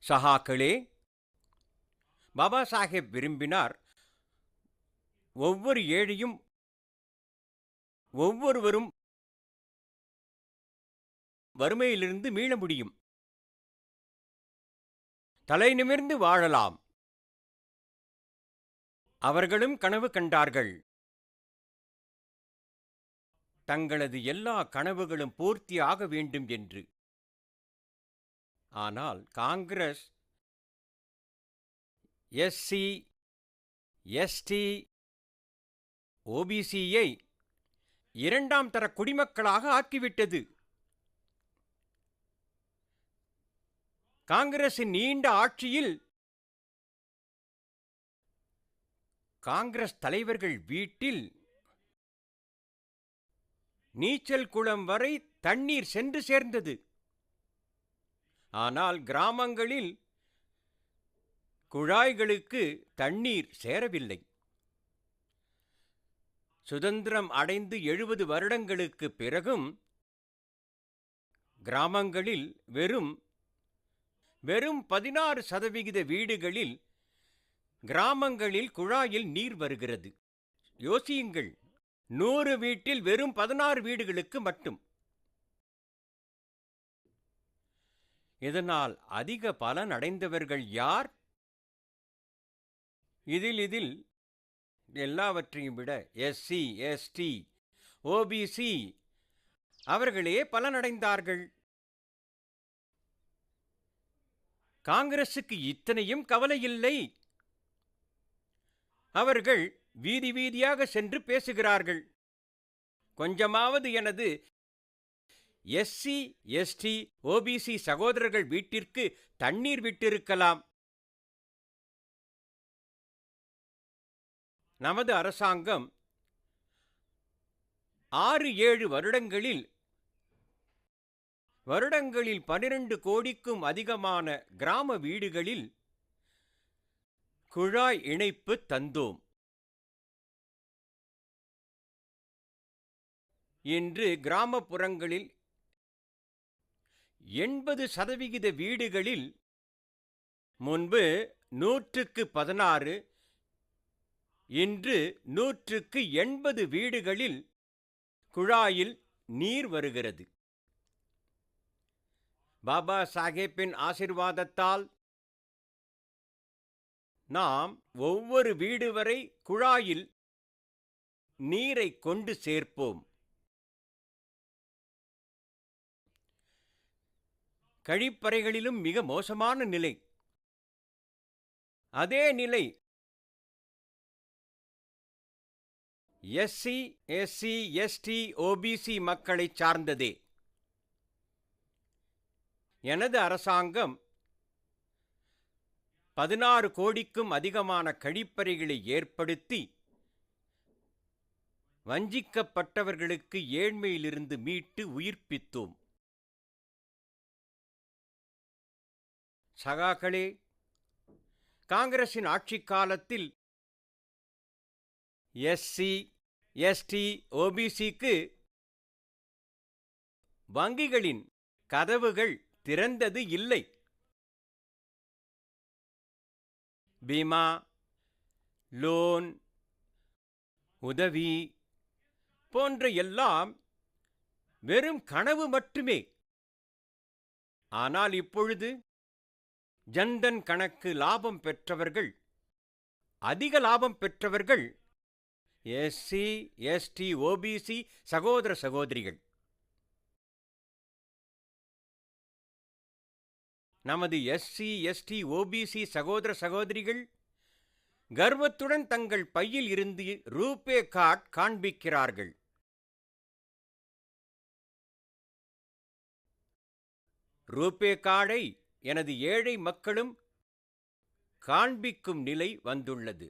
சகாக்களே, பாபா சாஹேப் விரும்பினார் ஒவ்வொரு ஏழையும் ஒவ்வொருவரும் வறுமையிலிருந்து மீள முடியும், தலை நிமிர்ந்து வாழலாம். அவர்களும் கனவு கண்டார்கள். தங்களது எல்லா கனவுகளும் பூர்த்தியாக வேண்டும் என்று. ஆனால் காங்கிரஸ் எஸ்சி, எஸ்டி, ஓபிசியை இரண்டாம் தர குடிமக்களாக ஆக்கிவிட்டது. காங்கிரசின் நீண்ட ஆட்சியில் காங்கிரஸ் தலைவர்கள் வீட்டில் நீச்சல் குளம் வரை தண்ணீர் சென்று சேர்ந்தது. ஆனால் கிராமங்களில் குழாய்களுக்கு தண்ணீர் சேரவில்லை. சுதந்திரம் அடைந்து 70 வருடங்களுக்கு பிறகும் கிராமங்களில் வெறும் 16% வீடுகளில் கிராமங்களில் குழாயில் நீர் வருகிறது. யோசியுங்கள், 100 வீட்டில் வெறும் 16 வீடுகளுக்கு மட்டும். இதனால் அதிக பலன் அடைந்தவர்கள் யார்? இதில் எல்லாவற்றையும் விட எஸ்சி, எஸ்டி, ஓபிசி அவர்களே பலனடைந்தார்கள். காங்கிரசுக்கு இத்தனையும் கவலை இல்லை. அவர்கள் வீதி வீதியாக சென்று பேசுகிறார்கள். கொஞ்சமாவது எனது எஸ்சி, எஸ்டி, ஓபிசி சகோதரர்கள் வீட்டிற்கு தண்ணீர் விட்டிருக்கலாம். நமது அரசாங்கம் 6-7 வருடங்களில் 12 கோடிக்கும் அதிகமான கிராம வீடுகளில் குழாய் இணைப்பு தந்தோம். இன்று கிராமப்புறங்களில் 80% வீடுகளில், முன்பு 100க்கு 16, இன்று 100க்கு 80 வீடுகளில் குழாயில் நீர் வருகிறது. பாபா சாஹேப்பின் ஆசீர்வாதத்தால் நாம் ஒவ்வொரு வீடு வரை குழாயில் நீரை கொண்டு சேர்ப்போம். கழிப்பறைகளிலும் மிக மோசமான நிலை. அதே நிலை எஸ்சி, எஸ்சி, எஸ்டி, ஓபிசி மக்களை சார்ந்ததே. எனது அரசாங்கம் 16 கோடிக்கும் அதிகமான கழிப்பறைகளை ஏற்படுத்தி வஞ்சிக்கப்பட்டவர்களுக்கு ஏழ்மையிலிருந்து மீட்டு உயிர்ப்பித்தோம். சகாக்களே, காங்கிரசின் ஆட்சி காலத்தில் எஸ்சி, எஸ்டி, ஓபிசிக்கு வங்கிகளின் கதவுகள் திறந்தது இல்லை. பீமா, லோன், உதவி போன்ற எல்லாம் வெறும் கனவு மட்டுமே. ஆனால் இப்பொழுது ஜன்தன் கணக்கு லாபம் பெற்றவர்கள், அதிக லாபம் பெற்றவர்கள் எஸ்சி, எஸ்டி, ஓபிசி சகோதர சகோதரிகள். நமது எஸ்சி, எஸ்டி, ஓபிசி சகோதர சகோதரிகள் கர்வத்துடன் தங்கள் பையில் இருந்து ரூபே கார்டு காண்பிக்கிறார்கள். ரூபே கார்டை எனது ஏழை மக்களும் காண்பிக்கும் நிலை வந்துள்ளது.